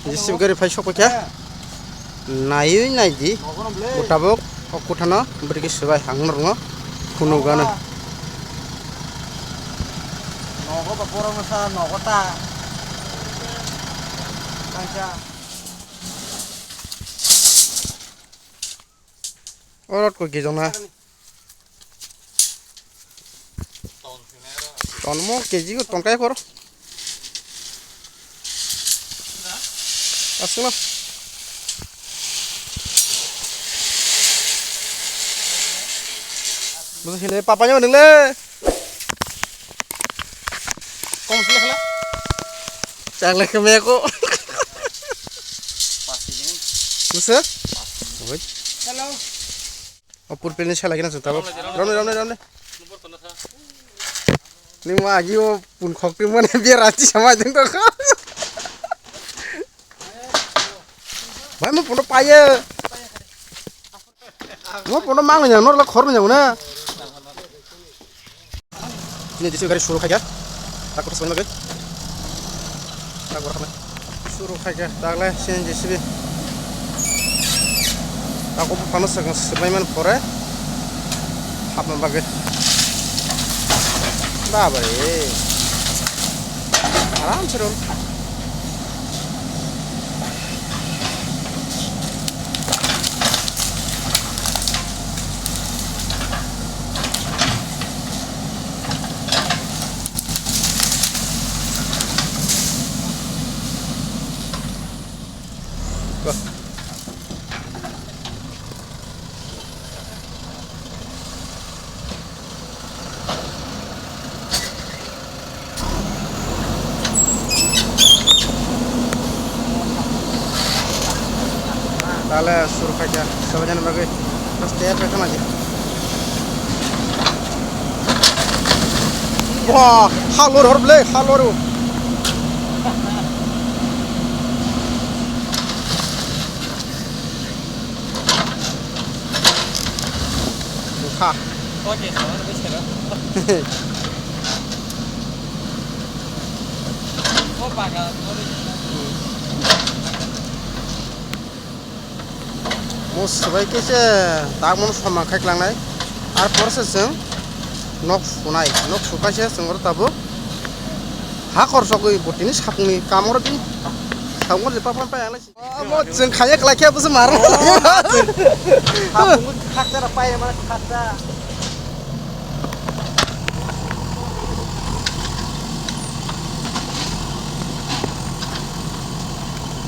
जिसिबि गारि फाय सफैखा नायै नायदि गथाबक अकुथाना ब्रिक सोबाय हांनो रङ खुनुगानो नगो बपर मसा नगता कांचा औरत को गेजना टनमो केजी को टंकाय कर आसना बुझ हेले पापाnya नोंले कम सले खला चांगले खमे को बुझ हेलो अपुर पेलनि सालायगोन जों ताबो रावने नि मा आजियो पुन खक्ति मने बे राति समाय जों तो भाई म पुनो पायो म पुनो मांग न नरला खर न ना नि दिसु गारि सुरु खाया ताको सने मगे ताको खामे सुरु खाया तागले सेन जेसिबि ताको फानो सगं सबायमान परे हाबना बागे बाबारे आराम से रोल ताले सुरु खाया सबजन बागे बस तैयार पे माजे वाह हालोर हरबले हालोर खा ओके सर बेचेरा ओ पागा मुसबाय केसे तामन समा खायख्लांनाय आर परसे जों नक सुखायसे जों ताबो हा खरसगै बटिनि साफुंनि कामर दिन सावंग जे पापा पायालाय म जों खाया लाखिया बुस मार साफुंग खाकरा पाए माने खाकरा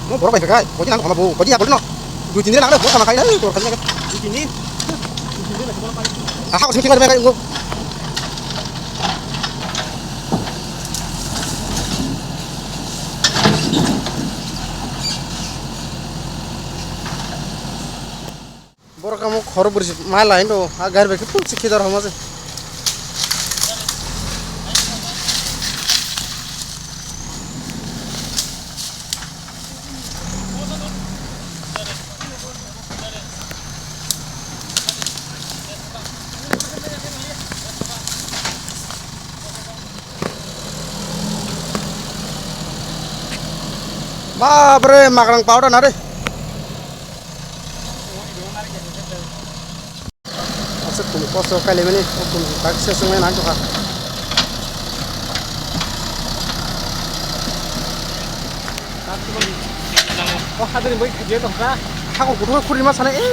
म बरो बाय खाय बटि नांग हमाबो बटि या बटि न दुइ तिन दिन नांग बो खाना खाय नै तो खाय दुइ तिन दिन हा खरस खिंगा खाय बरो कामो खर बुरसि मा लाइन दो आ गार बेके फुल सिखिदार हमाजे बाबरे मागरां पावडा ना रे अच्छा कुल कसो काले माने कुल बाक्से संगे ना जखा ओ हादरि बै खाजे दंखा हाको गुठो खुरि मा साने ए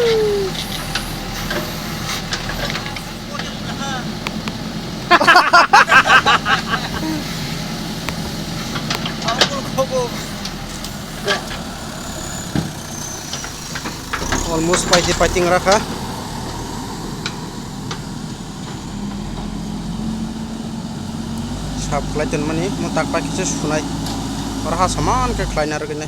almost fighting raka sab klaitan mani motak pakise sunai raha saman ke klaina ragene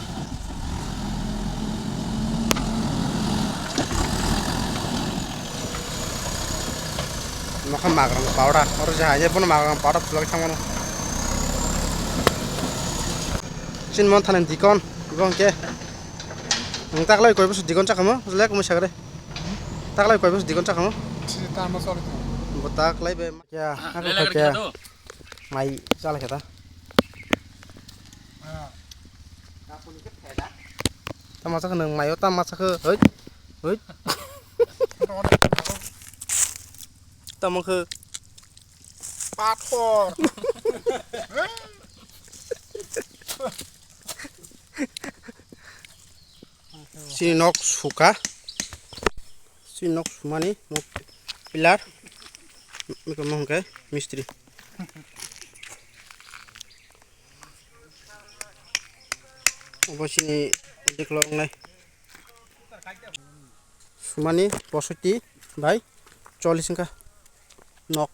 maka magrang powder or jahaje pun magrang powder tulak samano sin mon thanen dikon gongke taklai koi bus dikon chakamo lek mo sagre taklai koi bus dikon chakamo तामा sir taklai be kya aku kya mai chala kata Tamasakhौ nों मायाव tamasakhौ होय होय tamakho Pathor. Sinok suka sinok sumani pilar mikro mongke mistri obosini deklo ngai sumani 65 by 40 ka nok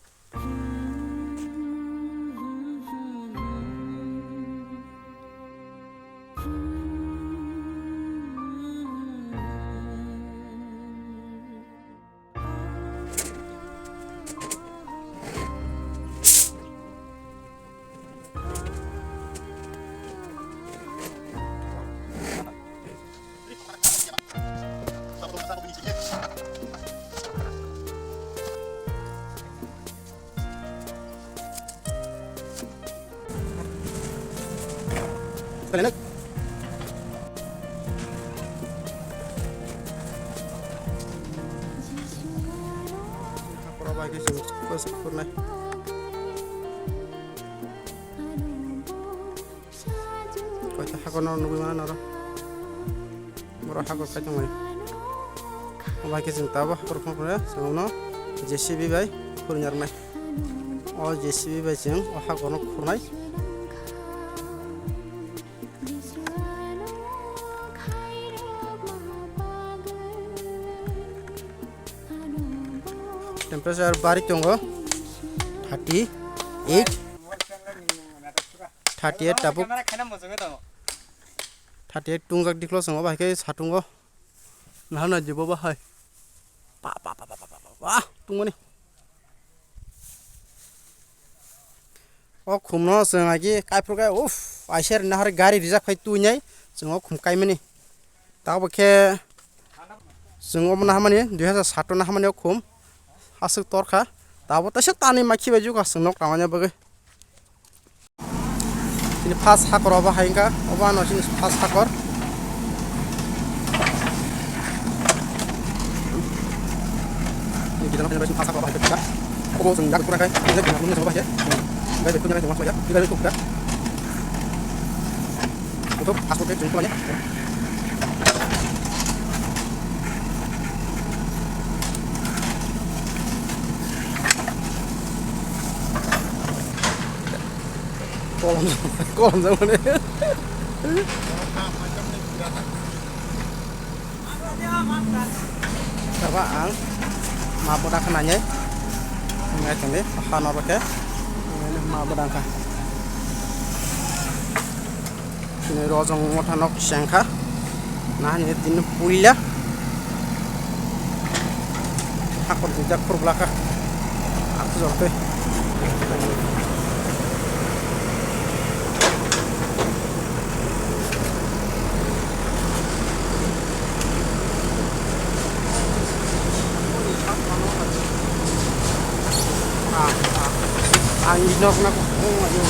Kalian bagi sempurna kau tak hakon orang nubi mana orang murah hakon kacang mai bagi cinta bah performa semua JCB bay kurnyar mai oh JCB bay ceng oh hakon kurnai temperature barik tunggu 38 tapuk 38 tunggak diklo sengo bahke satungo nah jibo bahai wah tunggu nih oh khumno sengaji kai progai uff aisher nahar gari reserve khai tunyai sengo khumkai meni tabake sengo nahamani 2007 nahamani khum asuk torka tabo tase tani makhi baju ka senok tamanya bagai ini pas hakor oba hainga oba no sini pas hakor ini kita nak pas hakor oba hainga obo sendak kurang kai ini kita belum coba ya guys betul jangan semua ya kita itu dah untuk asuk ke jumlahnya kolam sama ni. Apa ang? Mabudak nanya. Ngai kene, hana bake. Ini mabudak ka. Ini rozong motanok sengka. Nah ini tin puila. Hakor dijak purbelaka. Aku jorte. Inok nak ayo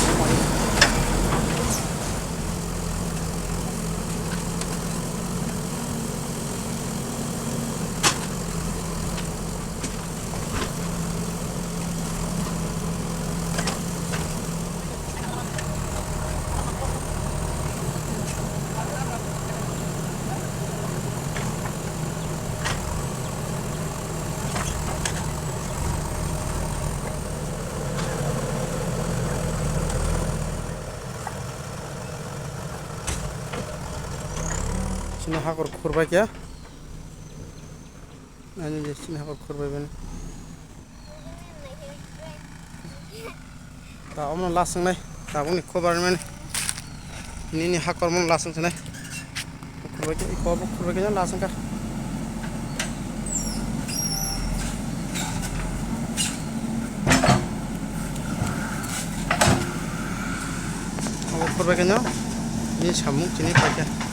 sini hakor kurba kya ani je sini hakor kurba ben ta omno lasang nai ta buni khobar men ni hakor mon lasang nai kurba kya lasang ka kurba kya ni samung sini ka